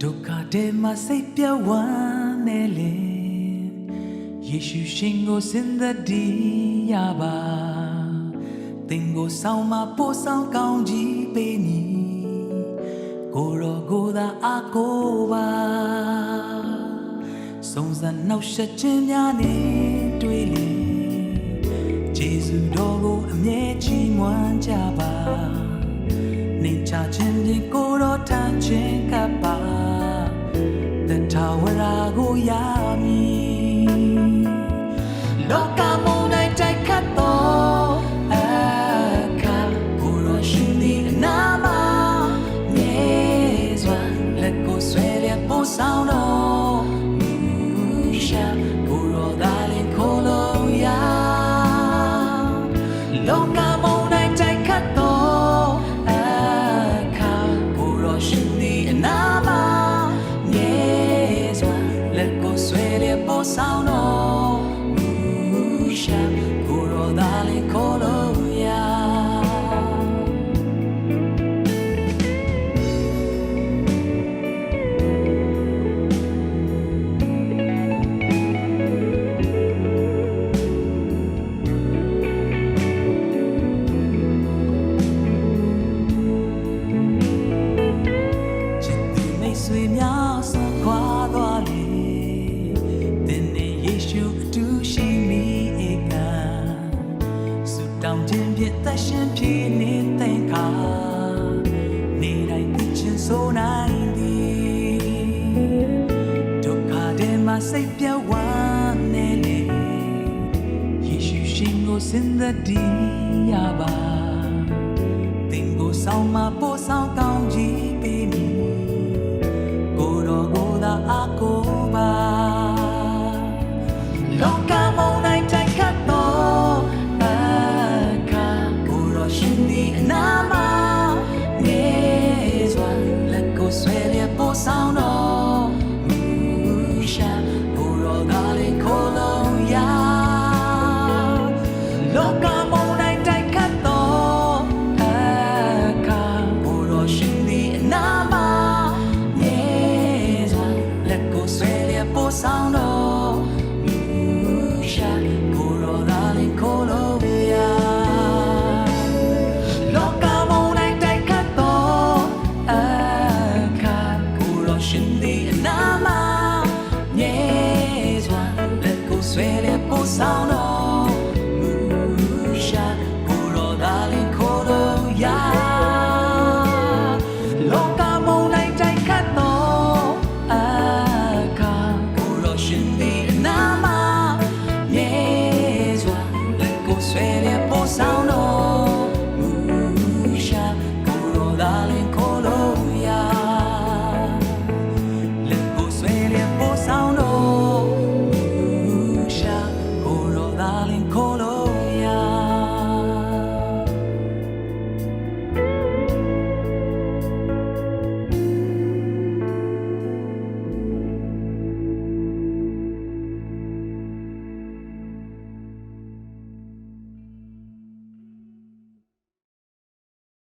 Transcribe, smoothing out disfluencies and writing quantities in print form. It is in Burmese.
ဒုက္ခထဲမှာစိတ်ပြဝမ်းနေလေယေရှုရှင်ကိုစင်သက်ဒီရပါသင်ကိုဆောင်မပို့ဆောင်ကောင်းကြီးပေးမည်ကိုရောကိုသာအားကိုပါစုံစမ်းနှောက်ယှက်ခြင်းများနဲ့တွေ့လေဂျေဇုတော်ကိုအမြဲချီးမွမ်းကြပါနေချခြင်းဖြင့်ကိုရောထမ်းခြင်းကပ်ပါတထာဝရကိုရမည်လောကမုန်တိုင်းတိုက်ခတ်သောအခါကိုရောရှင်သည်အနာမှာမြဲစွာလက်ကိုဆွဲရပို့ဆောင်တော်မူရှာကိုရောသာလင်ခိုးလို့ရလောကမုန်တိုင်းတိုက်ခတ်သောအခါကိုရောရှင်သည်အနာမှာမြဲစွာလက်ကိုဆွဲရပို့ဆောင်တော်ကိုရောသာလင်ခိုးလို့ရချစ်သူမိတ်ဆွေများဆုံးခွာသွားလေသင်နဲ့ယေရှုအတူရှိမိတောင်ခြင်းဖြင့်သက်ရှင်ဖြစ်နေသင်္ခါနေတိုင်းသိချင်းဆိုနိုင်သည်ဒုက္ခထဲမှာစိတ်ပြဝမ်းနေလေယေရှုရှင်ကိုစင်သက်ဒီရပါသင်ကိုဆောင်မပို့ဆောင်ကော